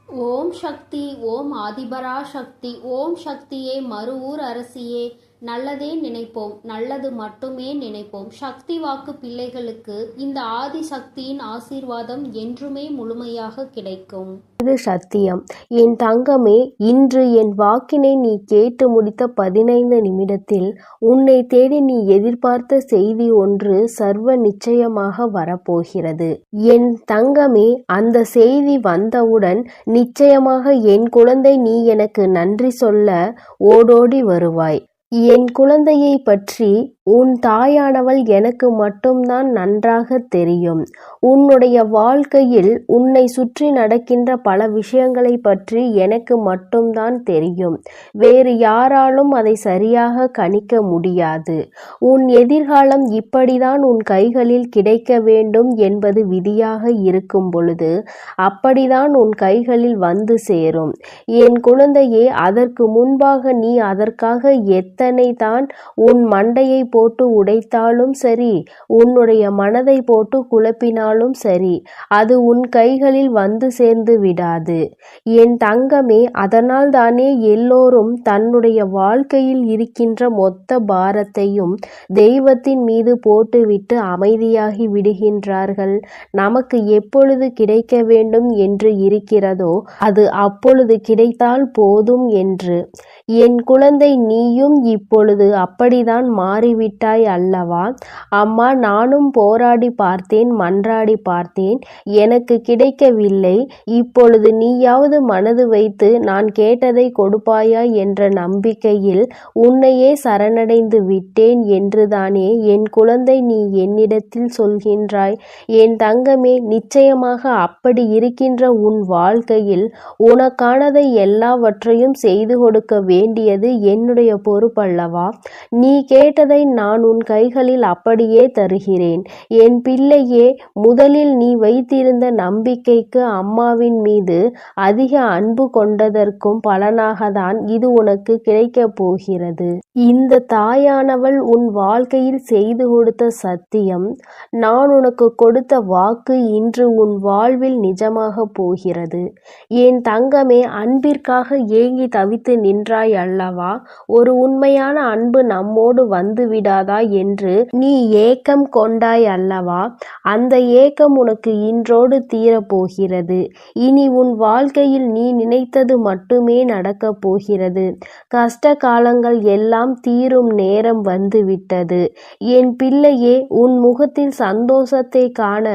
ஓம் சக்தி. ஓம் ஆதிபரா சக்தி. ஓம் சக்தியே, மறுவூர் அரசியே, நல்லதே நினைப்போம், நல்லது மட்டுமே நினைப்போம். சக்தி வாக்கு பிள்ளைகளுக்கு இந்த ஆதி சக்தியின் ஆசீர்வாதம் என்றுமே முழுமையாக கிடைக்கும். இது சத்தியம். என் தங்கமே, இன்று என் வாக்கினை நீ கேட்டு முடித்த 15 நிமிடத்தில் உன்னை தேடி நீ எதிர்பார்த்த செய்தி ஒன்று சர்வ நிச்சயமாக வரப்போகிறது. என் தங்கமே, அந்த செய்தி வந்தவுடன் நிச்சயமாக என் குழந்தை, நீ எனக்கு நன்றி சொல்ல ஓடோடி வருவாய். என் குழந்தையை பற்றி உன் தாயானவள் எனக்கு மட்டும்தான் நன்றாக தெரியும். உன்னுடைய வாழ்க்கையில் உன்னை சுற்றி நடக்கின்ற பல விஷயங்களை பற்றி எனக்கு மட்டும்தான் தெரியும். வேறு யாராலும் அதை சரியாக கணிக்க முடியாது. உன் எதிர்காலம் இப்படிதான் உன் கைகளில் கிடைக்க வேண்டும் என்பது விதியாக இருக்கும் பொழுது அப்படிதான் உன் கைகளில் வந்து சேரும். என் குழந்தையே, அதற்கு முன்பாக நீ அதற்காக எத்தனை தான் உன் மண்டையை போட்டு உடைத்தாலும் சரி, உன்னுடைய மனதை போட்டு குழப்பினாலும் சரி, அது உன் கைகளில் வந்து சேர்ந்து விடாது. என் தங்கமே, அதனால் தானே எல்லோரும் தன்னுடைய வாழ்க்கையில் இருக்கின்ற மொத்த பாரத்தையும் தெய்வத்தின் மீது போட்டுவிட்டு அமைதியாகி விடுகின்றார்கள். நமக்கு எப்பொழுது கிடைக்க வேண்டும் என்று இருக்கிறதோ அது அப்பொழுது கிடைத்தால் போதும் என்று. என் குழந்தை, நீயும் இப்பொழுது அப்படிதான் மாறிவிட்டாய் அல்லவா? அம்மா, நானும் போராடி பார்த்தேன், மன்றாடி பார்த்தேன், எனக்கு கிடைக்கவில்லை. இப்பொழுது நீயாவது மனது வைத்து நான் கேட்டதை கொடுப்பாயா என்ற நம்பிக்கையில் உன்னையே சரணடைந்து விட்டேன் என்றுதானே என் குழந்தை நீ என்னிடத்தில் சொல்கின்றாய். என் தங்கமே, நிச்சயமாக அப்படி இருக்கின்ற உன் வாழ்க்கையில் உனக்கானதை எல்லாவற்றையும் செய்து கொடுக்க வேண்டியது என்னுடைய பொறுப்பல்லவா? நீ கேட்டதை நான் உன் கைகளில் அப்படியே தருகிறேன். என் பிள்ளையே, முதலில் நீ வைத்திருந்த நம்பிக்கைக்கு அம்மாவின் மீது அதிக அன்பு கொண்டதற்கும் பலனாகத்தான் இது உனக்கு கிடைக்கப் போகிறது. இந்த தாயானவள் உன் வாழ்க்கையில் செய்து கொடுத்த சத்தியம், நான் உனக்கு கொடுத்த வாக்கு இன்று உன் வாழ்வில் நிஜமாக போகிறது. என் தங்கமே, அன்பிற்காக ஏங்கி தவித்து நின்றாய் அல்லவா? ஒரு உண்மையான அன்பு நம்மோடு வந்து விடாதா என்று நீ ஏக்கம் கொண்டாய் அல்லவா? அந்த ஏக்கம் உனக்கு இன்றோடு தீரப்போகிறது. இனி உன் வாழ்க்கையில் நீ நினைத்தது மட்டுமே நடக்கப் போகிறது. கஷ்ட காலங்கள் எல்லாம் தீரும் நேரம் வந்துவிட்டது. என் பிள்ளையே, உன் முகத்தில் சந்தோஷத்தை காண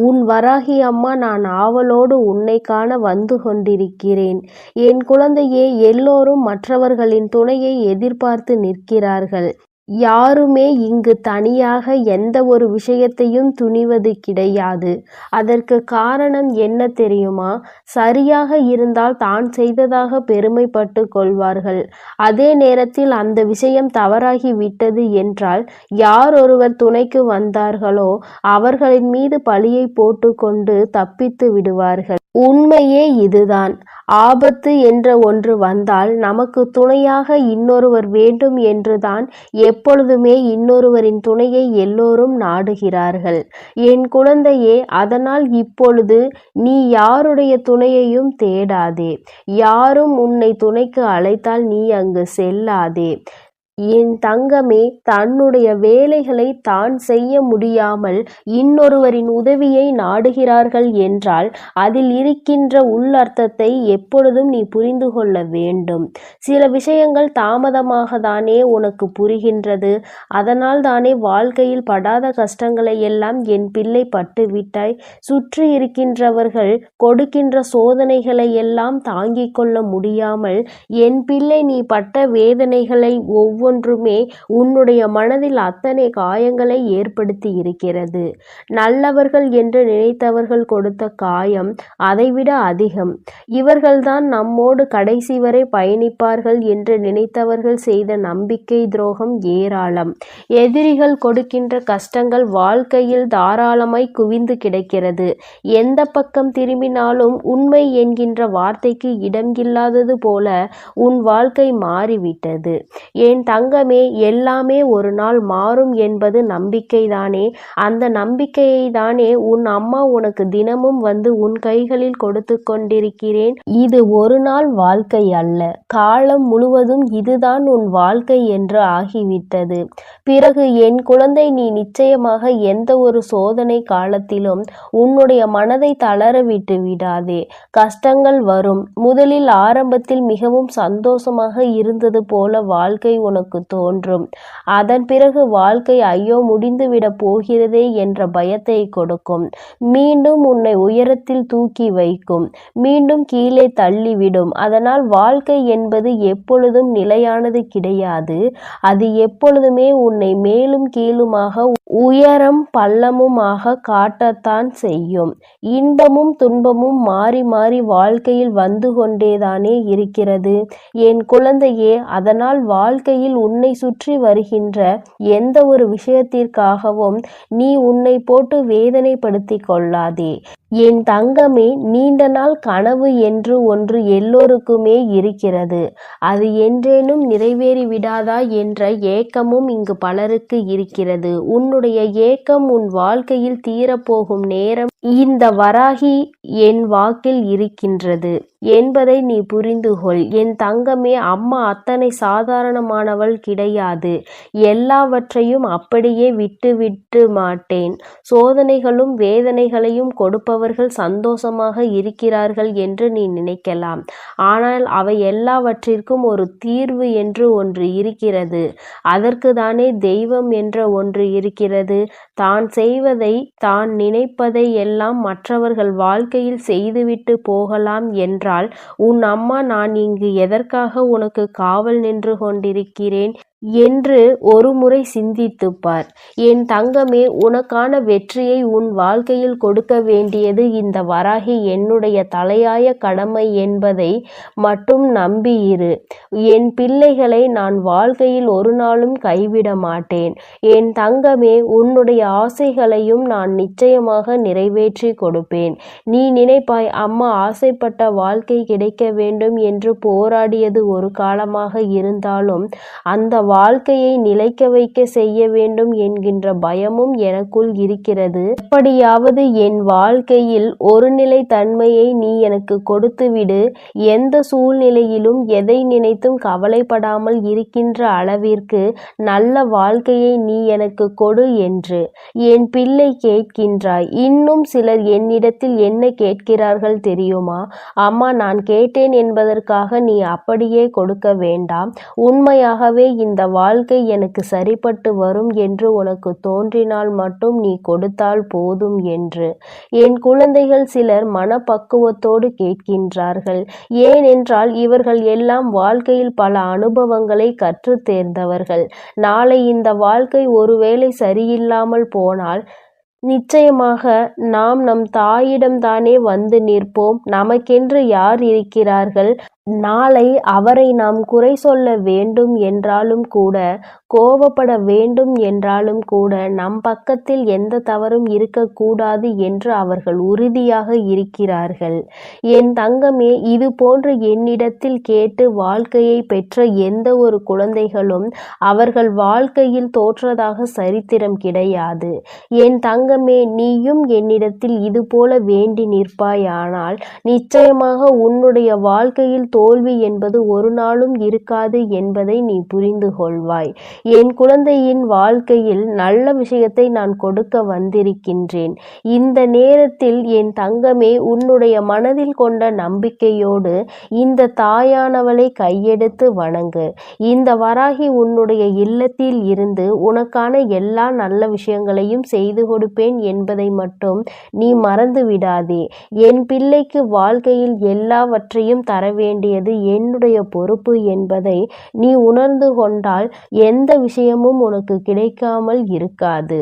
உன் வராகி அம்மா நான் ஆவலோடு உன்னை காண வந்து கொண்டிருக்கிறேன். என் குழந்தையே, எல்லோரும் மற்றவர்களின் துணையை எதிர்பார்த்து நிற்கிறார்கள். யாருமே இங்கு தனியாக எந்த ஒரு விஷயத்தையும் துணிவது கிடையாது. அதற்கு காரணம் என்ன தெரியுமா? சரியாக இருந்தால் தான் செய்ததாக பெருமைப்பட்டு கொள்வார்கள். அதே நேரத்தில் அந்த விஷயம் தவறாகி விட்டது என்றால் யார் ஒருவர் துணைக்கு வந்தார்களோ அவர்களின் மீது பழியை போட்டுக்கொண்டு தப்பித்து விடுவார்கள். உண்மையே இதுதான். ஆபத்து என்ற ஒன்று வந்தால் நமக்கு துணையாக இன்னொருவர் வேண்டும் என்றுதான் எப்பொழுதுமே இன்னொருவரின் துணையை எல்லோரும் நாடுகிறார்கள். என் குழந்தையே, அதனால் இப்பொழுது நீ யாருடைய துணையையும் தேடாதே. யாரும் உன்னை துணைக்கு அழைத்தால் நீ அங்கு செல்லாதே. என் தங்கமே, தன்னுடைய வேலைகளை தான் செய்ய முடியாமல் இன்னொருவரின் உதவியை நாடுகிறார்கள் என்றால் அதில் இருக்கின்ற உள்ளர்த்தத்தை எப்பொழுதும் நீ புரிந்து கொள்ள வேண்டும். சில விஷயங்கள் தாமதமாக தானே உனக்கு புரிகின்றது. அதனால் தானே வாழ்க்கையில் படாத கஷ்டங்களை எல்லாம் என் பிள்ளை பட்டுவிட்டாய். சுற்றி இருக்கின்றவர்கள் கொடுக்கின்ற சோதனைகளை எல்லாம் தாங்கிக் கொள்ள முடியாமல் என் பிள்ளை நீ பட்ட வேதனைகளை ஒன்றுமே உன்னுடைய மனதில் அத்தனை காயங்களை ஏற்படுத்தி இருக்கிறது. நல்லவர்கள் என்று நினைத்தவர்கள் கொடுத்த காயம் அதைவிட அதிகம். இவர்கள்தான் நம்மோடு கடைசி வரை பயணிப்பார்கள் என்று நினைத்தவர்கள் செய்த நம்பிக்கை துரோகம் ஏராளம். எதிரிகள் கொடுக்கின்ற கஷ்டங்கள் வாழ்க்கையில் தாராளமாய் குவிந்து கிடக்கிறது. எந்த பக்கம் திரும்பினாலும் உண்மை என்கின்ற வார்த்தைக்கு இடம் இல்லாதது போல உன் வாழ்க்கை மாறிவிட்டது. என் தங்கமே, எல்லாமே ஒரு நாள் மாறும் என்பது நம்பிக்கைதானே? அந்த நம்பிக்கையை தானே உன் அம்மா உனக்கு தினமும் வந்து உன் கைகளில் கொடுத்து கொண்டிருக்கிறேன். இது ஒரு நாள் வாழ்க்கை அல்ல, காலம் முழுவதும் இதுதான் உன் வாழ்க்கை என்று ஆகிவிட்டது. பிறகு என் குழந்தை, நீ நிச்சயமாக எந்த ஒரு சோதனை காலத்திலும் உன்னுடைய மனதை தளர விட்டு விடாதே. கஷ்டங்கள் வரும். முதலில் ஆரம்பத்தில் மிகவும் சந்தோஷமாக இருந்தது போல வாழ்க்கை உனக்கு தோன்றும். அதன் பிறகு வாழ்க்கை ஐயோ முடிந்துவிட போகிறதே என்ற பயத்தை கொடுக்கும். மீண்டும் உன்னை உயரத்தில் தூக்கி வைக்கும், மீண்டும் கீழே தள்ளிவிடும். அதனால் வாழ்க்கை என்பது எப்பொழுதும் நிலையானது கிடையாது. அது எப்பொழுதுமே உன்னை மேலும் கீழுமாக, உயரம் பள்ளமுமாக காட்டத்தான் செய்யும். இன்பமும் துன்பமும் மாறி மாறி வாழ்க்கையில் வந்து கொண்டேதானே இருக்கிறது என் குழந்தையே. அதனால் வாழ்க்கையில் உன்னை சுற்றி வருகின்ற எந்த ஒரு விஷயத்திற்காகவும் நீ உன்னை போட்டு வேதனைப்படுத்திக் கொள்ளாதே என் தங்கமே. நீண்ட நாள் கனவு என்று ஒன்று எல்லோருக்குமே இருக்கிறது. அது என்றேனும் நிறைவேறி விடாதா என்ற ஏக்கமும் இங்கு பலருக்கு இருக்கிறது. உன்னுடைய ஏக்கம் உன் வாழ்க்கையில் தீரப்போகும் நேரம் இந்த வராகி என் வாக்கில் இருக்கின்றது என்பதை நீ புரிந்து கொள் என் தங்கமே. அம்மா அத்தனை சாதாரணமானவள் கிடையாது. எல்லாவற்றையும் அப்படியே விட்டு மாட்டேன். சோதனைகளும் வேதனைகளையும் கொடுப்பவர்கள் சந்தோஷமாக இருக்கிறார்கள் என்று நீ நினைக்கலாம். ஆனால் அவை எல்லாவற்றிற்கும் ஒரு தீர்வு என்று ஒன்று இருக்கிறது. அதற்கு தானே தெய்வம் என்ற ஒன்று இருக்கிறது. தான் செய்வதை, தான் நினைப்பதை எல்லாம் மற்றவர்கள் வாழ்க்கையில் செய்துவிட்டு போகலாம் என்றால் உன் அம்மா நான் இங்கு எதற்காக உனக்கு காவல் நின்று கொண்டிருக்கிறேன் என்று ஒரு முறை சிந்தித்துப் பார் என் தங்கமே. உனக்கான வெற்றியை உன் வாழ்க்கையில் கொடுக்க வேண்டியது இந்த வராகி என்னுடைய தலையாய கடமை என்பதை மட்டும் நம்பியிரு. என் பிள்ளைகளை நான் வாழ்க்கையில் ஒரு நாளும் கைவிட மாட்டேன் என் தங்கமே. உன்னுடைய ஆசைகளையும் நான் நிச்சயமாக நிறைவேற்றி கொடுப்பேன். நீ நினைப்பாய், அம்மா ஆசைப்பட்ட வாழ்க்கை கிடைக்க வேண்டும் என்று போராடியது ஒரு காலமாக இருந்தாலும் அந்த வாழ்க்கையை நிலைக்க வைக்க செய்ய வேண்டும் என்கின்ற பயமும் எனக்குள் இருக்கிறது. எப்படியாவது என் வாழ்க்கையில் ஒரு நிலை தன்மையை நீ எனக்கு கொடுத்துவிடு. எந்த சூழ்நிலையிலும் எதை நினைத்தும் கவலைப்படாமல் இருக்கின்ற அளவிற்கு நல்ல வாழ்க்கையை நீ எனக்கு கொடு என்று என் பிள்ளை கேட்கின்றாய். இன்னும் சிலர் என்னிடத்தில் என்ன கேட்கிறார்கள் தெரியுமா? அம்மா, நான் கேட்டேன் என்பதற்காக நீ அப்படியே கொடுக்க வேண்டாம். உண்மையாகவே இந்த வாழ்க்கை எனக்கு சரிப்பட்டு வரும் என்று உனக்கு தோன்றினால் மட்டும் நீ கொடுத்தால் போதும் என்று என் குழந்தைகள் சிலர் மனப்பக்குவத்தோடு கேட்கின்றார்கள். ஏனென்றால் இவர்கள் எல்லாம் வாழ்க்கையில் பல அனுபவங்களை கற்று தேர்ந்தவர்கள். நாளை இந்த வாழ்க்கை ஒருவேளை சரியில்லாமல் போனால் நிச்சயமாக நாம் நம் தாயிடம்தானே வந்து நிற்போம். நமக்கென்று யார் இருக்கிறார்கள்? நாளை அவரை நாம் குறை சொல்ல வேண்டும் என்றாலும் கூட, கோபப்பட வேண்டும் என்றாலும் கூட நம் பக்கத்தில் எந்த தவறும் இருக்கக்கூடாது என்று அவர்கள் உறுதியாக இருக்கிறார்கள். என் தங்கமே, இது போன்று என்னிடத்தில் கேட்டு வாழ்க்கையை பெற்ற எந்த ஒரு குழந்தைகளும் அவர்கள் வாழ்க்கையில் தோற்றதாக சரித்திரம் கிடையாது. என் தங்கமே, நீயும் என்னிடத்தில் இது போல வேண்டி நிற்பாயானால் நிச்சயமாக உன்னுடைய வாழ்க்கையில் தோல்வி என்பது ஒரு நாளும் இருக்காது என்பதை நீ புரிந்து கொள்வாய். என் குழந்தையின் வாழ்க்கையில் நல்ல விஷயத்தை நான் கொடுக்க வந்திருக்கின்றேன். இந்த நேரத்தில் என் தங்கமே, உன்னுடைய மனதில் கொண்ட நம்பிக்கையோடு இந்த தாயானவளை கையெடுத்து வணங்கு. இந்த வராகி உன்னுடைய இல்லத்தில் இருந்து உனக்கான எல்லா நல்ல விஷயங்களையும் செய்து கொடுப்பேன் என்பதை மட்டும் நீ மறந்து விடாதே. என் பிள்ளைக்கு வாழ்க்கையில் எல்லாவற்றையும் தர வேண்டியது என்னுடைய பொறுப்பு என்பதை நீ உணர்ந்து கொண்டால் எந்த விஷயமும் உனக்கு கிடைக்காமல் இருக்காது.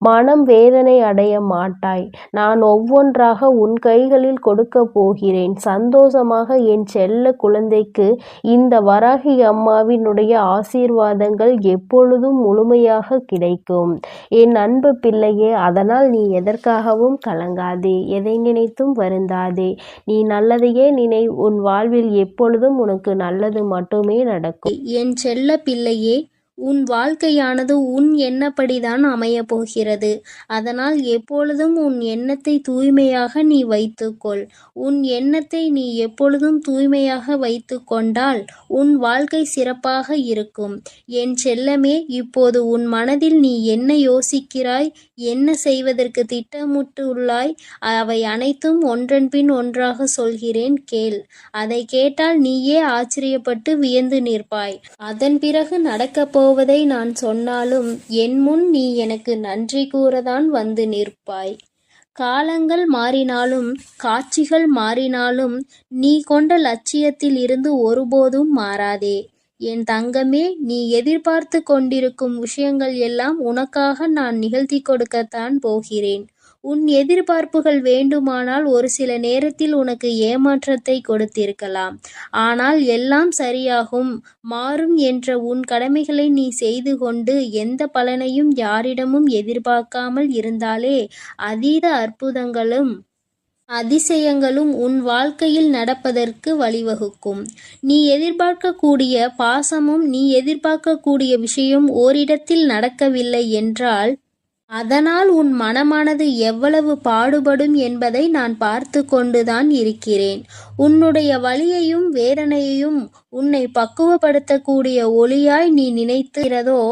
மனம் வேதனை அடைய மாட்டாய். நான் ஒவ்வொன்றாக உன் கைகளில் கொடுக்க போகிறேன். சந்தோஷமாக என் செல்ல குழந்தைக்கு இந்த வராகி அம்மாவினுடைய ஆசீர்வாதங்கள் எப்பொழுதும் முழுமையாக கிடைக்கும் என் அன்பு பிள்ளையே. அதனால் நீ எதற்காகவும் கலங்காதே, எதை நினைத்தும் வருந்தாதே. நீ நல்லதையே நினை. உன் வாழ்வில் எப்பொழுதும் உனக்கு நல்லது மட்டுமே நடக்கும். என் செல்ல பிள்ளையே, உன் வாழ்க்கையானது உன் எண்ணப்படிதான் அமையப் போகிறது. அதனால் எப்பொழுதும் உன் எண்ணத்தை தூய்மையாக நீ வைத்துக்கொள். உன் எண்ணத்தை நீ எப்பொழுதும் தூய்மையாக வைத்து கொண்டால் உன் வாழ்க்கை சிறப்பாக இருக்கும். என் செல்லமே, இப்போது உன் மனதில் நீ என்ன யோசிக்கிறாய், என்ன செய்வதற்கு திட்டமிட்டுள்ளாய், அவை அனைத்தும் ஒன்றன்பின் ஒன்றாக சொல்கிறேன், கேள். அதை கேட்டால் நீயே ஆச்சரியப்பட்டு வியந்து நிற்பாய். அதன் பிறகு நடக்கப் போவதை நான் சொன்னாலும் என் முன் நீ எனக்கு நன்றி கூறதான் வந்து நிற்பாய். காலங்கள் மாறினாலும் காட்சிகள் மாறினாலும் நீ கொண்ட லட்சியத்தில் இருந்து ஒருபோதும் மாறாதே. என் தங்கமே, நீ எதிர்பார்த்து கொண்டிருக்கும் விஷயங்கள் எல்லாம் உனக்காக நான் நிகழ்த்தி கொடுக்கத்தான் போகிறேன். உன் எதிர்பார்ப்புகள் வேண்டுமானால் ஒரு சில நேரத்தில் உனக்கு ஏமாற்றத்தை கொடுத்திருக்கலாம். ஆனால் எல்லாம் சரியாகும், மாறும் என்ற உன் கடமைகளை நீ செய்து கொண்டு எந்த பலனையும் யாரிடமும் எதிர்பார்க்காமல் இருந்தாலே அதீத அற்புதங்களும் அதிசயங்களும் உன் வாழ்க்கையில் நடப்பதற்கு வழிவகுக்கும். நீ எதிர்பார்க்கக்கூடிய பாசமும் நீ எதிர்பார்க்கக்கூடிய விஷயம் ஓரிடத்தில் நடக்கவில்லை என்றால் அதனால் உன் மனமானது எவ்வளவு பாடுபடும் என்பதை நான் பார்த்து கொண்டுதான் இருக்கிறேன். உன்னுடைய வலியையும் வேதனையையும் உன்னை பக்குவப்படுத்தக்கூடிய ஒளியாய் நீ நினைக்கிறதோ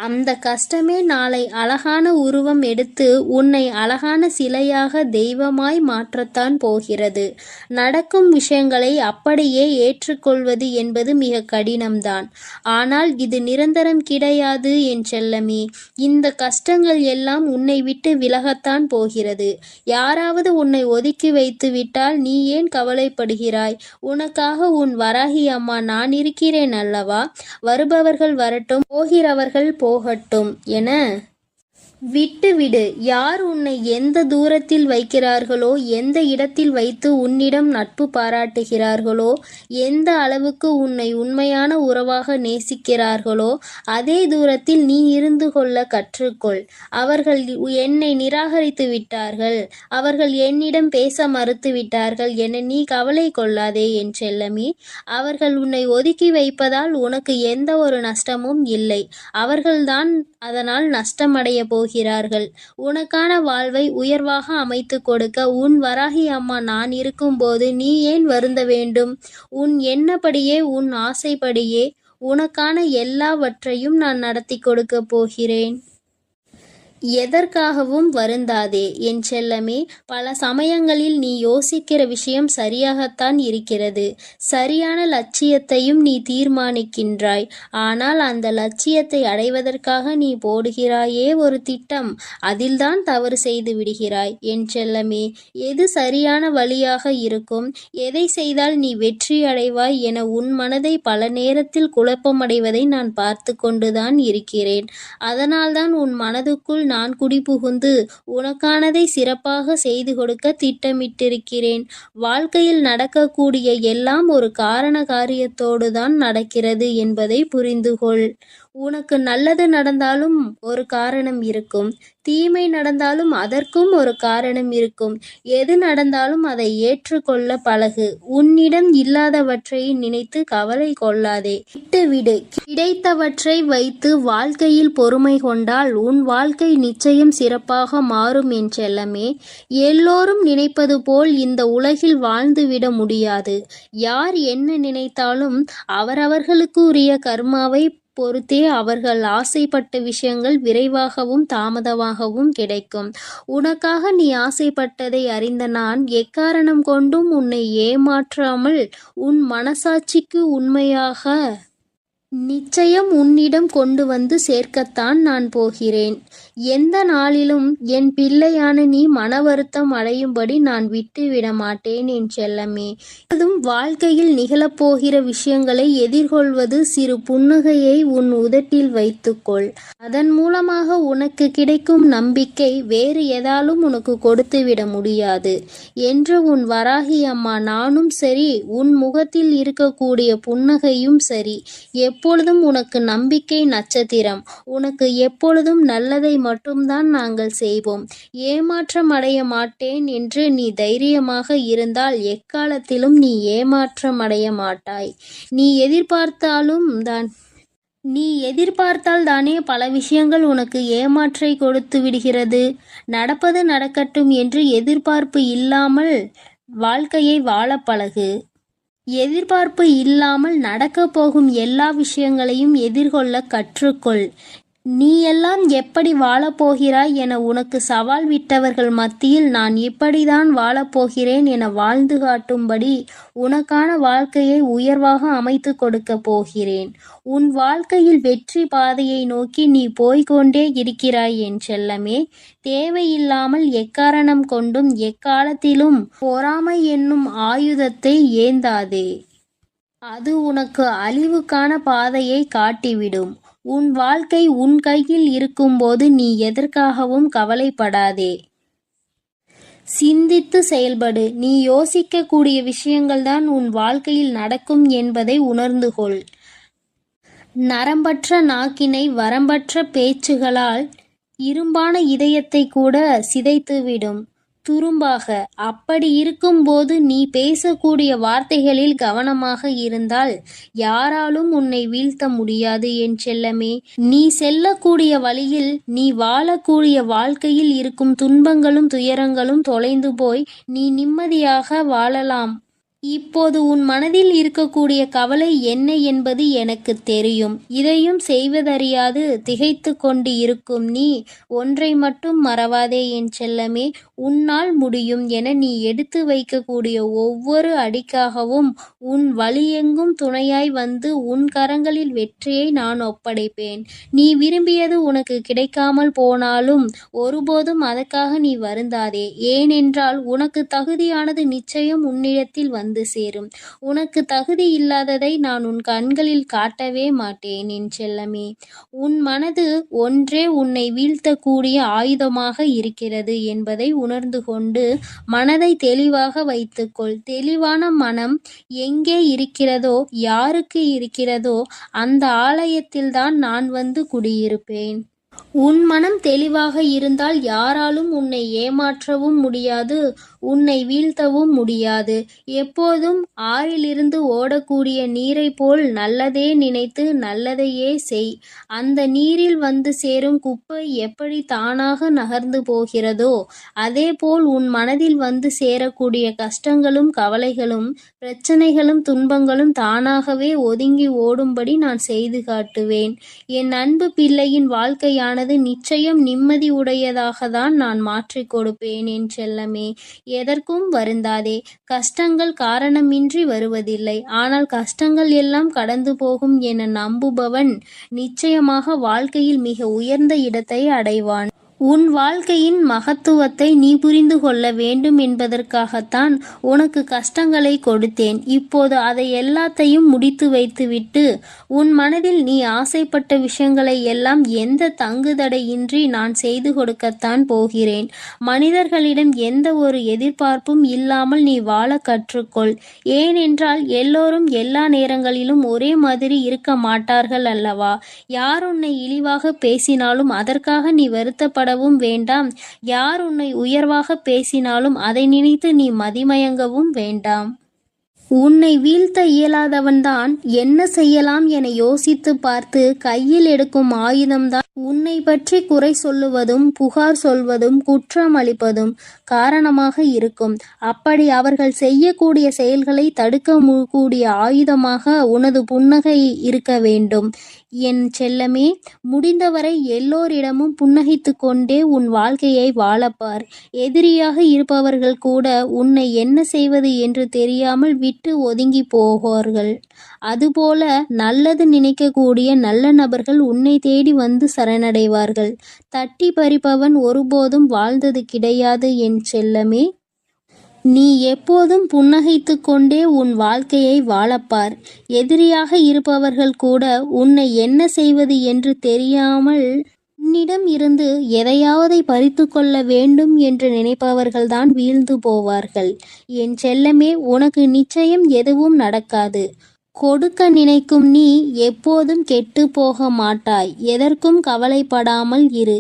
அந்த கஷ்டமே நாளை அழகான உருவம் எடுத்து உன்னை அழகான சிலையாக தெய்வமாய் மாற்றத்தான் போகிறது. நடக்கும் விஷயங்களை அப்படியே ஏற்றுக்கொள்வது என்பது மிக கடினம்தான். ஆனால் இது நிரந்தரம் கிடையாது என் செல்லமே. இந்த கஷ்டங்கள் எல்லாம் உன்னை விட்டு விலகத்தான் போகிறது. யாராவது உன்னை ஒதுக்கி வைத்து விட்டால் நீ ஏன் கவலைப்படுகிறாய்? உனக்காக உன் வராகி அம்மா நான் இருக்கிறேன் அல்லவா? வருபவர்கள் வரட்டும், போகிறவர்கள் போகட்டும் என விட்டுவிடு. யார் உன்னை எந்த தூரத்தில் வைக்கிறார்களோ, எந்த இடத்தில் வைத்து உன்னிடம் நட்பு பாராட்டுகிறார்களோ, எந்த அளவுக்கு உன்னை உண்மையான உறவாக நேசிக்கிறார்களோ அதே தூரத்தில் நீ இருந்து கொள்ள கற்றுக்கொள். அவர்கள் என்னை நிராகரித்து விட்டார்கள், அவர்கள் என்னிடம் பேச மறுத்து விட்டார்கள் என நீ கவலை கொள்ளாதே என் செல்லமே. அவர்கள் உன்னை ஒதுக்கி வைப்பதால் உனக்கு எந்த ஒரு நஷ்டமும் இல்லை. அவர்கள்தான் அதனால் நஷ்டமடைய போகிறார்கள். உனக்கான வாழ்வை உயர்வாக அமைத்து கொடுக்க உன் வராகி அம்மா நான் இருக்கும்போது நீ ஏன் வருந்த வேண்டும்? உன் எண்ணப்படியே உன் ஆசைப்படியே உனக்கான எல்லாவற்றையும் நான் நடத்தி கொடுக்க போகிறேன். எதற்காகவும் வருந்தாதே என் செல்லமே. பல சமயங்களில் நீ யோசிக்கிற விஷயம் சரியாகத்தான் இருக்கிறது. சரியான லட்சியத்தையும் நீ தீர்மானிக்கின்றாய். ஆனால் அந்த லட்சியத்தை அடைவதற்காக நீ போடுகிறாயே ஒரு திட்டம், அதில்தான் தவறு செய்து விடுகிறாய் என் செல்லமே. எது சரியான வழியாக இருக்கும், எதை செய்தால் நீ வெற்றி அடைவாய் என உன் மனதை பல நேரத்தில் குழப்பமடைவதை நான் பார்த்து கொண்டுதான் இருக்கிறேன். அதனால்தான் உன் மனதுக்குள் நான் குடிபுகுந்து உனக்கானதை சிறப்பாக செய்து கொடுக்க திட்டமிட்டிருக்கிறேன். வாழ்க்கையில் நடக்கக்கூடிய எல்லாம் ஒரு காரண காரியத்தோடு தான் நடக்கிறது என்பதை புரிந்துகொள். உனக்கு நல்லது நடந்தாலும் ஒரு காரணம் இருக்கும், தீமை நடந்தாலும் அதற்கும் ஒரு காரணம் இருக்கும். எது நடந்தாலும் அதை ஏற்றுக்கொள்ள பழகு. உன்னிடம் இல்லாதவற்றை நினைத்து கவலை கொள்ளாதே, விட்டுவிடு. கிடைத்தவற்றை வைத்து வாழ்க்கையில் பொறுமை கொண்டால் உன் வாழ்க்கை நிச்சயம் சிறப்பாக மாறும் என் செல்லமே. எல்லோரும் நினைப்பது போல் இந்த உலகில் வாழ்ந்துவிட முடியாது. யார் என்ன நினைத்தாலும் அவரவர்களுக்கு உரிய கர்மாவை பொறுத்தே அவர்கள் ஆசைப்பட்ட விஷயங்கள் விரைவாகவும் தாமதமாகவும் கிடைக்கும். உனக்காக நீ ஆசைப்பட்டதை அறிந்த நான் எக்காரணம் கொண்டும் உன்னை ஏமாற்றாமல் உன் மனசாட்சிக்கு உண்மையாக நிச்சயம் உன்னிடம் கொண்டு வந்து சேர்க்கத்தான் நான் போகிறேன். எந்த நாளிலும் என் பிள்ளையான நீ மன வருத்தம் அடையும்படி நான் விட்டுவிட மாட்டேன் என் செல்லமே. அதுவும் வாழ்க்கையில் நிகழப்போகிற விஷயங்களை எதிர்கொள்வது சிறு புன்னகையை உன் உதட்டில் வைத்துக்கொள். அதன் மூலமாக உனக்கு கிடைக்கும் நம்பிக்கை வேறு எதாலும் உனக்கு கொடுத்துவிட முடியாது என்று உன் வராகி அம்மா நானும் சரி, உன் முகத்தில் இருக்கக்கூடிய புன்னகையும் சரி, எப்பொழுதும் உனக்கு நம்பிக்கை நட்சத்திரம். உனக்கு எப்பொழுதும் நல்லதை மட்டும்தான் நாங்கள் செய்வோம். ஏமாற்றம் அடைய மாட்டேன் என்று நீ தைரியமாக இருந்தால் எக்காலத்திலும் நீ ஏமாற்றம் அடைய மாட்டாய். நீ எதிர்பார்த்தாலும் தான் நீ எதிர்பார்த்தால் தானே பல விஷயங்கள் உனக்கு ஏமாற்றை கொடுத்து விடுகிறது. நடப்பது நடக்கட்டும் என்று எதிர்பார்ப்பு இல்லாமல் வாழ்க்கையை வாழ பழகு. எதிர்பார்ப்பு இல்லாமல் நடக்கப் போகும் எல்லா விஷயங்களையும் எதிர்கொள்ள கற்றுக்கொள். நீ எல்லாம் எப்படி வாழப்போகிறாய் என உனக்கு சவால் விட்டவர்கள் மத்தியில் நான் இப்படிதான் வாழப்போகிறேன் என வாழ்ந்து காட்டும்படி உனக்கான வாழ்க்கையை உயர்வாக அமைத்து கொடுக்க போகிறேன். உன் வாழ்க்கையில் வெற்றி பாதையை நோக்கி நீ போய்கொண்டே இருக்கிறாய் என் செல்லமே. தேவையில்லாமல் எக்காரணம் கொண்டும் எக்காலத்திலும் பொறாமை என்னும் ஆயுதத்தை ஏந்தாதே. அது உனக்கு அழிவுக்கான பாதையை காட்டிவிடும். உன் வாழ்க்கை உன் கையில் இருக்கும்போது நீ எதற்காகவும் கவலைப்படாதே. சிந்தித்து செயல்படு. நீ யோசிக்கக்கூடிய விஷயங்கள்தான் உன் வாழ்க்கையில் நடக்கும் என்பதை உணர்ந்து கொள். நரம்பற்ற நாக்கினை வரம்பற்ற பேச்சுகளால் இரும்பான இதயத்தை கூட சிதைத்துவிடும் துரும்பாக. அப்படி இருக்கும்போது நீ பேசக்கூடிய வார்த்தைகளில் கவனமாக இருந்தால் யாராலும் உன்னை வீழ்த்த முடியாது என் செல்லமே. நீ செல்லக்கூடிய வழியில், நீ வாழக்கூடிய வாழ்க்கையில் இருக்கும் துன்பங்களும் துயரங்களும் தொலைந்து போய் நீ நிம்மதியாக வாழலாம். இப்போது உன் மனதில் இருக்கக்கூடிய கவலை என்ன என்பது எனக்கு தெரியும். இதையும் செய்வதறியாது திகைத்து கொண்டு இருக்கும் நீ ஒன்றை மட்டும் மறவாதே என் செல்லமே. உன்னால் முடியும் என நீ எடுத்து வைக்கக்கூடிய ஒவ்வொரு அடிக்காகவும் உன் வழியெங்கும் துணையாய் வந்து உன் கரங்களில் வெற்றியை நான் ஒப்படைப்பேன். நீ விரும்பியது உனக்கு கிடைக்காமல் போனாலும் ஒருபோதும் அதற்காக நீ வருந்தாதே. ஏனென்றால் உனக்கு தகுதியானது நிச்சயம் உன்னிடத்தில் வந்து சேரும். உனக்கு தகுதி இல்லாததை நான் உன் கண்களில் காட்டவே மாட்டேன் என் செல்லமே. உன் மனது ஒன்றே உன்னை வீழ்த்தக்கூடிய ஆயுதமாக இருக்கிறது என்பதை உணர்ந்து கொண்டு மனதை தெளிவாக வைத்துக்கொள். தெளிவான மனம் எங்கே இருக்கிறதோ, யாருக்கு இருக்கிறதோ அந்த ஆலயத்தில்தான் நான் வந்து குடியிருப்பேன். உன் மனம் தெளிவாக இருந்தால் யாராலும் உன்னை ஏமாற்றவும் முடியாது, உன்னை வீழ்த்தவும் முடியாது. எப்போதும் ஆறிலிருந்து ஓடக்கூடிய நீரை போல் நல்லதே நினைத்து நல்லதையே செய். அந்த நீரில் வந்து சேரும் குப்பை எப்படி தானாக நகர்ந்து போகிறதோ அதேபோல் உன் மனதில் வந்து சேரக்கூடிய கஷ்டங்களும் கவலைகளும் பிரச்சனைகளும் துன்பங்களும் தானாகவே ஒதுங்கி ஓடும்படி நான் செய்து காட்டுவேன். என் அன்பு பிள்ளையின் வாழ்க்கையானது நிச்சயம் நிம்மதி உடையதாகத்தான் நான் மாற்றிக் கொடுப்பேன் என் செல்லமே. எதற்கும் வருந்தாதே. கஷ்டங்கள் காரணமின்றி வருவதில்லை. ஆனால் கஷ்டங்கள் எல்லாம் கடந்து போகும் என நம்புபவன் நிச்சயமாக வாழ்க்கையில் மிக உயர்ந்த இடத்தை அடைவான். உன் வாழ்க்கையின் மகத்துவத்தை நீ புரிந்து கொள்ள வேண்டும் என்பதற்காகத்தான் உனக்கு கஷ்டங்களை கொடுத்தேன். இப்போது அதை எல்லாத்தையும் முடித்து வைத்துவிட்டு உன் மனதில் நீ ஆசைப்பட்ட விஷயங்களை எல்லாம் எந்த தங்குதடையின்றி நான் செய்து கொடுக்கத்தான் போகிறேன். மனிதர்களிடம் எந்த ஒரு எதிர்பார்ப்பும் இல்லாமல் நீ வாழ கற்றுக்கொள். ஏனென்றால் எல்லோரும் எல்லா நேரங்களிலும் ஒரே மாதிரி இருக்க மாட்டார்கள் அல்லவா? யார் உன்னை இழிவாக பேசினாலும் அதற்காக நீ வருத்தப்படவும் வேண்டாம். யார் உன்னை உயர்வாக பேசினாலும் அதை நினைத்து நீ மதிமயங்கவும் வேண்டாம். உன்னை வீழ்த்த இயலாதவன்தான் என்ன செய்யலாம் என யோசித்து பார்த்து கையில் எடுக்கும் ஆயுதம்தான் உன்னை பற்றி குறை சொல்லுவதும் புகார் சொல்வதும் குற்றம் அளிப்பதும் காரணமாக இருக்கும். அப்படி அவர்கள் செய்யக்கூடிய செயல்களை தடுக்க கூடிய ஆயுதமாக உனது புன்னகை இருக்க வேண்டும் என் செல்லமே. முடிந்தவரை எல்லோரிடமும் புன்னகைத்து கொண்டே உன் வாழ்க்கையை வாழப்பார். எதிரியாக இருப்பவர்கள் கூட உன்னை என்ன செய்வது என்று தெரியாமல் விட்டு ஒதுங்கி போவார்கள். அதுபோல நல்லது நினைக்கக்கூடிய நல்ல நபர்கள் உன்னை தேடி வந்து சரணடைவார்கள். தட்டி பறிப்பவன் ஒருபோதும் வாழ்ந்தது கிடையாது என் செல்லமே. நீ எப்போதும் புன்னகைத்து கொண்டே உன் வாழ்க்கையை வாழப்பார். எதிரியாக இருப்பவர்கள் கூட உன்னை என்ன செய்வது என்று தெரியாமல் உன்னிடம் இருந்து எதையாவதை பறித்து கொள்ள வேண்டும் என்று நினைப்பவர்கள்தான் வீழ்ந்து போவார்கள். என் செல்லமே, உனக்கு நிச்சயம் எதுவும் நடக்காது. கொடுக்க நினைக்கும் நீ எப்போதும் கெட்டு போக மாட்டாய். எதற்கும் கவலைப்படாமல் இரு.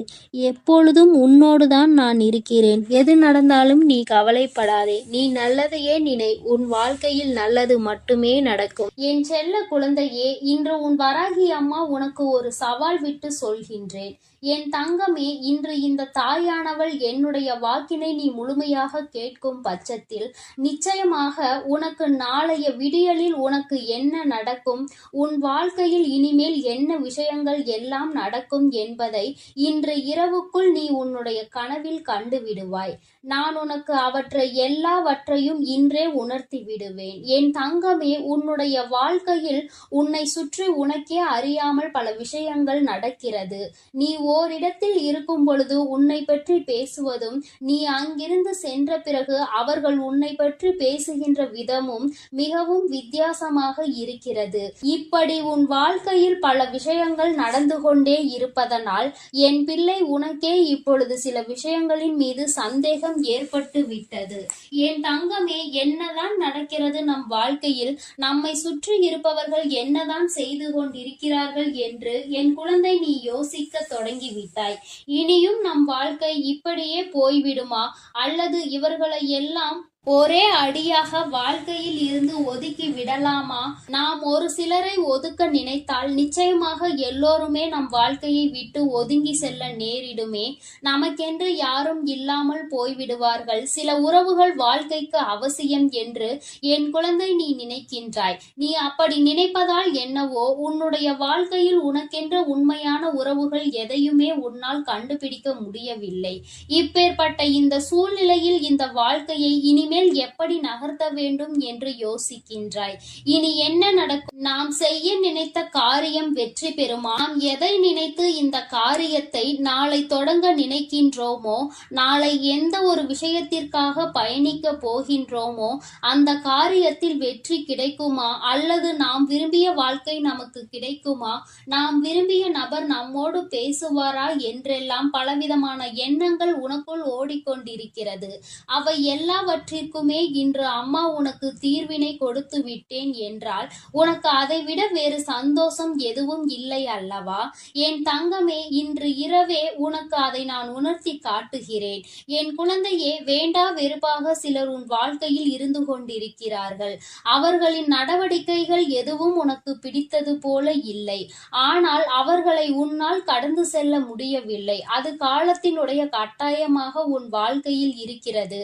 எப்பொழுதும் உன்னோடுதான் நான் இருக்கிறேன். எது நடந்தாலும் நீ கவலைப்படாதே. நீ நல்லதையே நினை. உன் வாழ்க்கையில் நல்லது மட்டுமே நடக்கும். என் செல்ல குழந்தையே, இன்று உன் வராகி அம்மா உனக்கு ஒரு சவால் விட்டு சொல்கின்றேன். என் தங்கமே, இன்று இந்த தாயானவள் என்னுடைய வாக்கினை நீ முழுமையாக கேட்கும் பட்சத்தில் நிச்சயமாக உனக்கு நாளைய விடியலில் உனக்கு என்ன நடக்கும், உன் வாழ்க்கையில் இனிமேல் என்ன விஷயங்கள் எல்லாம் நடக்கும் என்பதை இன்று இரவுக்குள் நீ உன்னுடைய கனவில் கண்டு விடுவாய். நான் உனக்கு எல்லாவற்றையும் இன்றே உணர்த்தி விடுவேன். என் தங்கமே, உன்னுடைய வாழ்க்கையில் உன்னை சுற்றி உனக்கே அறியாமல் பல விஷயங்கள் நடக்கிறது. நீ ஓரிடத்தில் இருக்கும் பொழுது உன்னை பற்றி பேசுவதும், நீ அங்கிருந்து சென்ற பிறகு அவர்கள் உன்னை பற்றி பேசுகின்ற விதமும் மிகவும் வித்தியாசமாக இருக்கிறது. இப்படி உன் வாழ்க்கையில் பல விஷயங்கள் நடந்து கொண்டே இருப்பதனால் என் பிள்ளை உனக்கே இப்பொழுது சில விஷயங்களின் மீது சந்தேகம் ஏற்பட்டு விட்டது. என் தங்கமே, என்னதான் நடக்கிறது நம் வாழ்க்கையில், நம்மை சுற்றி இருப்பவர்கள் என்னதான் செய்து கொண்டிருக்கிறார்கள் என்று என் குழந்தை நீ யோசிக்க தொடங்கிவிட்டாய். இனியும் நம் வாழ்க்கை இப்படியே போய்விடுமா, அல்லது இவர்களை எல்லாம் ஒரே அடியாக வாழ்க்கையில் இருந்து ஒதுக்கி விடலாமா? நாம் ஒரு சிலரை ஒதுக்க நினைத்தால் நிச்சயமாக எல்லோருமே நம் வாழ்க்கையை விட்டு ஒதுங்கி செல்ல நேரிடுமே. நமக்கென்று யாரும் இல்லாமல் போய்விடுவார்கள். சில உறவுகள் வாழ்க்கைக்கு அவசியம் என்று என் குழந்தை நீ நினைக்கின்றாய். நீ அப்படி நினைப்பதால் என்னவோ, உன்னுடைய வாழ்க்கையில் உனக்கென்ற உண்மையான உறவுகள் எதையுமே உன்னால் கண்டுபிடிக்க முடியவில்லை. இப்பேற்பட்ட இந்த சூழ்நிலையில் இந்த வாழ்க்கையை இனிமேல் எப்படி நகர்த்த வேண்டும் என்று யோசிக்கின்றாய். இனி என்ன நடக்கும்? நாம் செய்ய நினைத்த காரியம் வெற்றி பெறுமா? நாம் எதை நினைத்து இந்த காரியத்தை நாளை தொடங்க நினைக்கின்றோமோ, நாளை எந்த ஒரு விஷயத்திற்காக பயணிக்க போகின்றோமோ அந்த காரியத்தில் வெற்றி கிடைக்குமா, அல்லது நாம் விரும்பிய வாழ்க்கை நமக்கு கிடைக்குமா, நாம் விரும்பிய நபர் நம்மோடு பேசுவாரா என்றெல்லாம் பலவிதமான எண்ணங்கள் உனக்குள் ஓடிக்கொண்டிருக்கிறது. அவை எல்லாவற்றிற்குமே இன்று அம்மா உனக்கு தீர்வினை கொடுத்து விட்டேன் என்றால் உனக்கு அதை விட வேறு சந்தோஷம் எதுவும் இல்லை அல்லவா? என் தங்கமே, இன்று இரவே உனக்கு அதை நான் உணர்த்தி காட்டுகிறேன். என் குழந்தையே, வேண்டா வெறுப்பாக சிலர் உன் வாழ்க்கையில் இருந்து கொண்டிருக்கிறார்கள். அவர்களின் நடவடிக்கைகள் எதுவும் உனக்கு பிடித்தது போல இல்லை. ஆனால் அவர்களை உன்னால் கடந்து செல்ல முடியவில்லை. அது காலத்தினுடைய கட்டாயமாக உன் வாழ்க்கையில் இருக்கிறது.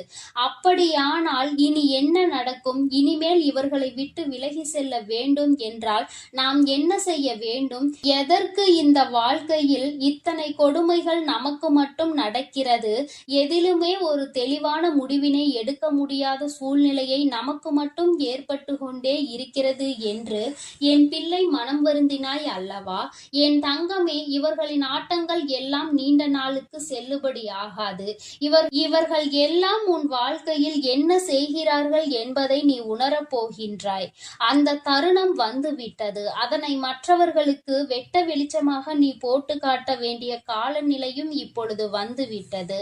அப்படியானால் இனி என்ன நடக்கும்? இனிமேல் இவர்களை விட்டு விலகி செல்ல வேண்டும் என்றால் நாம் என்ன செய்ய வேண்டும்? எதற்கு இந்த வாழ்க்கையில் இத்தனை கொடுமைகள் நமக்கு மட்டும் நடக்கிறது? எதிலுமே ஒரு தெளிவான முடிவினை எடுக்க முடியாத சூழ்நிலையை நமக்கு மட்டும் ஏற்பட்டு கொண்டே இருக்கிறது என்று என் பிள்ளை மனம் வருந்தினாய் அல்லவா? என் தங்கமே, இவர்களின் ஆட்டங்கள் எல்லாம் நீண்ட நாளுக்கு செல்லுபடி ஆகாது. இவர்கள் எல்லாம் உன் வாழ்க்கையில் என்ன செய்கிறார்கள் என்பதை நீ உணரப் போகின்றாய். அந்த தருணம் வந்து விட்டது. அதனை மற்றவர்களுக்கு வெட்ட வெளிச்சமாக நீ போட்டு காட்ட வேண்டிய காலநிலையும் இப்பொழுது வந்து விட்டது.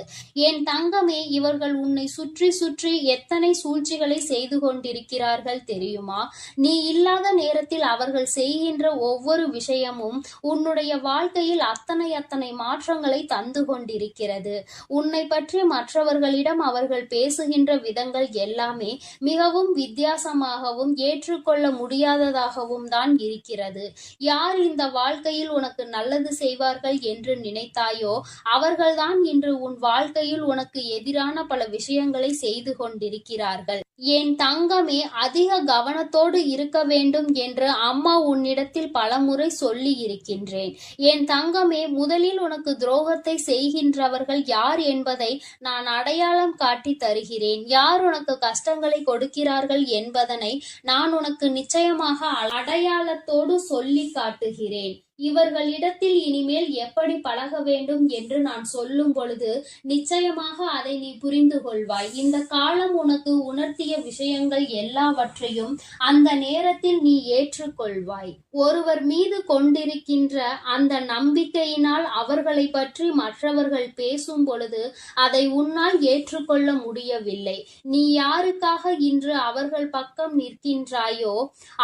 என் தங்கமே, இவர்கள் உன்னை சுற்றி சுற்றி எத்தனை சூழ்ச்சிகளை செய்து கொண்டிருக்கிறார்கள் தெரியுமா? நீ இல்லாத நேரத்தில் அவர்கள் செய்கின்ற ஒவ்வொரு விஷயமும் உன்னுடைய வாழ்க்கையில் அத்தனை மாற்றங்களை தந்து கொண்டிருக்கிறது. உன்னை பற்றி மற்றவர்களிடம் அவர்கள் பேசுகின்ற விதங்கள் எல்லாமே மிகவும் வித்தியாசமாகவும் ஏற்றுக்கொள்ள முடியாததாகவும் தான் இருக்கிறது. யார் இந்த வாழ்க்கையில் உனக்கு நல்லது செய்வார்கள் என்று நினைத்தாயோ அவர்கள்தான் இன்று உன் வாழ்க்கையில் உனக்கு எதிரான பல விஷயங்களை செய்து கொண்டிருக்கிறார்கள். என் தங்கமே, அதிக கவனத்தோடு இருக்க வேண்டும் என்று அம்மா உன்னிடத்தில் பலமுறை சொல்லி இருக்கின்றேன். என் தங்கமே, முதலில் உனக்கு துரோகத்தை செய்கின்றவர்கள் யார் என்பதை நான் அடையாளம் காட்டி தருகிறேன். யார் உனக்கு கஷ்டங்களை கொடுக்கிறார்கள் என்பதனை நான் உனக்கு நிச்சயமாக அடையாளத்தோடு சொல்லி காட்டுகிறேன். இவர்களிடத்தில் இனிமேல் எப்படி பழக வேண்டும் என்று நான் சொல்லும் பொழுது நிச்சயமாக அதை நீ புரிந்து கொள்வாய். இந்த காலம் உனக்கு உணர்த்திய விஷயங்கள் எல்லாவற்றையும் அந்த நேரத்தில் நீ ஏற்றுக்கொள்வாய். ஒருவர் மீது கொண்டிருக்கின்ற அந்த நம்பிக்கையினால் அவர்களை பற்றி மற்றவர்கள் பேசும் பொழுது அதை உன்னால் ஏற்றுக்கொள்ள முடியவில்லை. நீ யாருக்காக இன்று அவர்கள் பக்கம் நிற்கின்றாயோ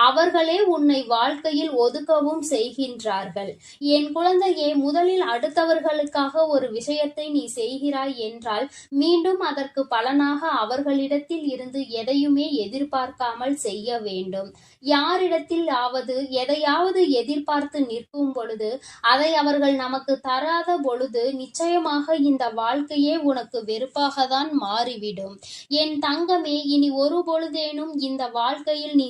அவர்களே உன்னை வாழ்க்கையில் ஒதுக்கவும் செய்கின்றார்கள். என் குழந்தையே, முதலில் அடுத்தவர்களுக்காக ஒரு விஷயத்தை நீ செய்கிறாய் என்றால் மீண்டும் அதற்கு பலனாக அவர்களிடத்தில் இருந்து எதையுமே எதிர்பார்க்காமல் செய்ய வேண்டும். யாரிடத்தில் எதையாவது எதிர்பார்த்து நிற்கும் பொழுது அதை அவர்கள் நமக்கு தராத பொழுது நிச்சயமாக இந்த வாழ்க்கையே உனக்கு வெறுப்பாக தான் மாறிவிடும். என் தங்கமே, இனி ஒரு பொழுதேனும் இந்த வாழ்க்கையில் நீ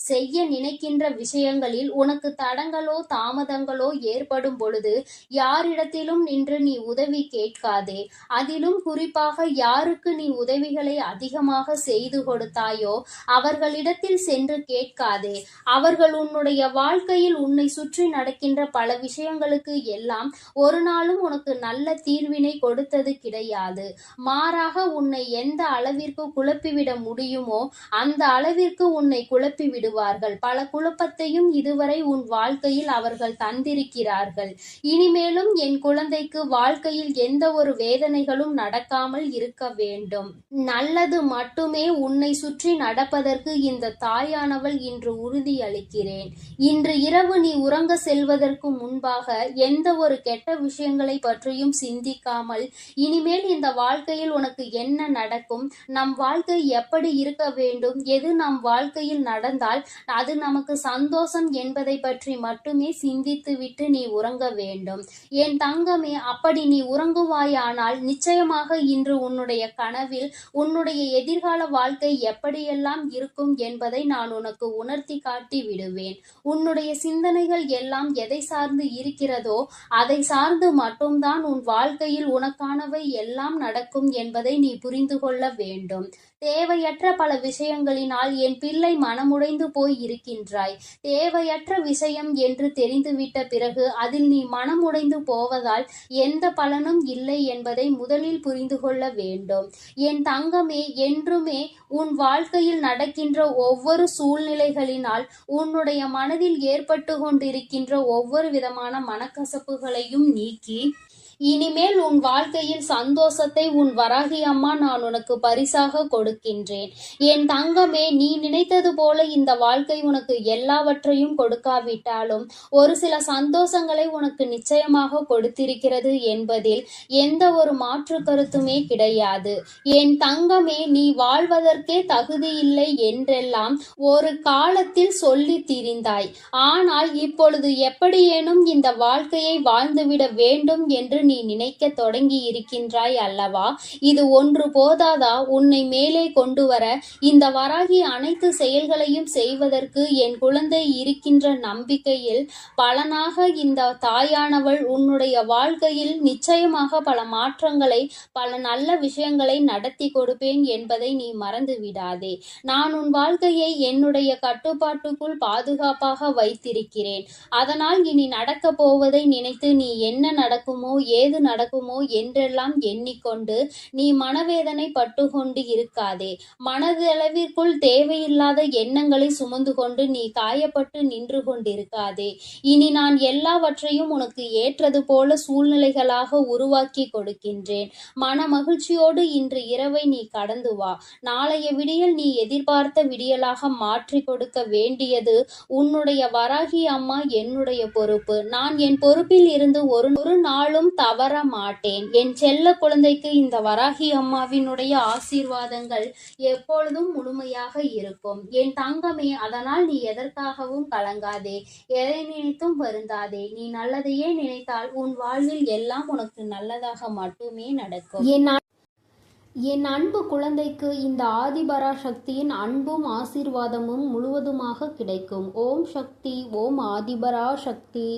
செய்ய நினைக்கின்ற விஷயங்களில் உனக்கு தடங்களோ தாமதங்களோ ஏற்படும் பொழுது யாரிடத்திலும் நின்று நீ உதவி கேட்காதே. அதிலும் குறிப்பாக யாருக்கு நீ உதவிகளை அதிகமாக செய்து கொடுத்தாயோ அவர்களிடத்தில் சென்று கேட்காதே. அவர்கள் உன்னுடைய வாழ்க்கையில் உன்னை சுற்றி நடக்கின்ற பல விஷயங்களுக்கு எல்லாம் ஒரு நாளும் உனக்கு நல்ல தீர்வினை கொடுத்தது கிடையாது. மாறாக உன்னை எந்த அளவிற்கு குழப்பிவிட முடியுமோ அந்த அளவிற்கு உன்னை குழப்பி விடுவார்கள். பல குழப்பத்தையும் இதுவரை உன் வாழ்க்கையில் அவர்கள் தந்திருக்கிறார்கள். இனிமேலும் என் குழந்தைக்கு வாழ்க்கையில் எந்த ஒரு வேதனைகளும் நடக்காமல் இருக்க வேண்டும். நல்லது மட்டுமே உன்னை சுற்றி நடப்பதற்கு இந்த தாயானவள் இன்று உறுதியளிக்கிறேன். இன்று இரவு நீ உறங்க செல்வதற்கு முன்பாக எந்த ஒரு கெட்ட விஷயங்களை பற்றியும் சிந்திக்காமல் இனிமேல் இந்த வாழ்க்கையில் உனக்கு என்ன நடக்கும், நம் வாழ்க்கை எப்படி இருக்க வேண்டும், எது நம் வாழ்க்கையில் நடந்தால் அது நமக்கு சந்தோஷம் என்பதை பற்றி மட்டுமே சிந்தித்து விட்டு நீ உறங்க வேண்டும். என் தங்கமே, அப்படி நீ உறங்குவாயானால் நிச்சயமாக இன்று உன்னுடைய கனவில் உன்னுடைய எதிர்கால வாழ்க்கை எப்படியெல்லாம் இருக்கும் என்பதை நான் உனக்கு உணர்த்தி காட்டி விடுவேன். உன்னுடைய சிந்தனைகள் எல்லாம் எதை சார்ந்து இருக்கிறதோ அதை சார்ந்து மட்டும்தான் உன் வாழ்க்கையில் உனக்கானவை எல்லாம் நடக்கும் என்பதை நீ புரிந்து கொள்ள வேண்டும். தேவையற்ற பல விஷயங்களினால் என் பிள்ளை மனமுடைந்து போய் இருக்கின்றாய். தேவையற்ற விஷயம் என்று தெரிந்துவிட்ட பிறகு அதில் நீ மனமுடைந்து போவதால் எந்த பலனும் இல்லை என்பதை முதலில் புரிந்து கொள்ள வேண்டும். என் தங்கமே, என்றுமே உன் வாழ்க்கையில் நடக்கின்ற ஒவ்வொரு சூழ்நிலைகளினால் உன்னுடைய மனதில் ஏற்பட்டு கொண்டிருக்கின்ற ஒவ்வொரு விதமான மனக்கசப்புகளையும் நீக்கி இனிமேல் உன் வாழ்க்கையில் சந்தோஷத்தை உன் வராகி அம்மா நான் உனக்கு பரிசாக கொடுக்கின்றேன். என் தங்கமே, நீ நினைத்தது போல இந்த வாழ்க்கை உனக்கு எல்லாவற்றையும் கொடுக்காவிட்டாலும் ஒரு சில சந்தோஷங்களை உனக்கு நிச்சயமாக கொடுத்திருக்கிறது என்பதில் எந்த ஒரு மாற்று கருத்துமே கிடையாது. என் தங்கமே, நீ வாழ்வதற்கே தகுதியில்லை என்றெல்லாம் ஒரு காலத்தில் சொல்லி திரிந்தாய். ஆனால் இப்பொழுது எப்படியேனும் இந்த வாழ்க்கையை வாழ்ந்துவிட வேண்டும் என்று நீ நினைக்க தொடங்கி இருக்கின்றாய் அல்லவா? இது ஒன்று போதாதா உன்னை மேலே கொண்டு வர? இந்த வராகி அனைத்து செயல்களையும் செய்வதற்கு என் குழந்தை இருக்கின்ற நம்பிக்கையில் பலனாக இந்த தாயானவள் உன்னுடைய வாழ்க்கையில் நிச்சயமாக பல மாற்றங்களை, பல நல்ல விஷயங்களை நடத்தி கொடுப்பேன் என்பதை நீ மறந்து விடாதே. நான் உன் வாழ்க்கையை என்னுடைய கட்டுப்பாட்டுக்குள் பாதுகாப்பாக வைத்திருக்கிறேன். அதனால் இனி நடக்கப் போவதை நினைத்து நீ என்ன நடக்குமோ ஏது நடக்குமோ என்றெல்லாம் எண்ணிக்கொண்டு நீ மனவேதனை பட்டு கொண்டு இருக்காதே. மனதளவிற்குள் தேவையில்லாத எண்ணங்களை சுமந்து கொண்டு நீ காயப்பட்டு நின்று கொண்டிருக்காதே. இனி நான் எல்லாவற்றையும் உனக்கு ஏற்றது போல சூழ்நிலைகளாக உருவாக்கி கொடுக்கின்றேன். மன மகிழ்ச்சியோடு இன்று இரவை நீ கடந்து வா. நாளைய விடியல் நீ எதிர்பார்த்த விடியலாக மாற்றி கொடுக்க வேண்டியது உன்னுடைய வராகி அம்மா என்னுடைய பொறுப்பு. நான் என் பொறுப்பில் இருந்து ஒரு நாளும் தவற மாட்டேன். என் செல்ல குழந்தைக்கு இந்த வராகி அம்மாவினுடைய ஆசீர்வாதங்கள் எப்பொழுதும் முழுமையாக இருக்கும். என் தங்கமே, அதனால் நீ எதற்காகவும் கலங்காதே, எதை நினைத்தும் வருந்தாதே. நீ நல்லதையே நினைத்தால் உன் வாழ்வில் எல்லாம் உனக்கு நல்லதாக மட்டுமே நடக்கும். என் அன்பு குழந்தைக்கு இந்த ஆதிபராசக்தியின் அன்பும் ஆசீர்வாதமும் முழுவதுமாக கிடைக்கும். ஓம் சக்தி, ஓம் ஆதிபராசக்தி.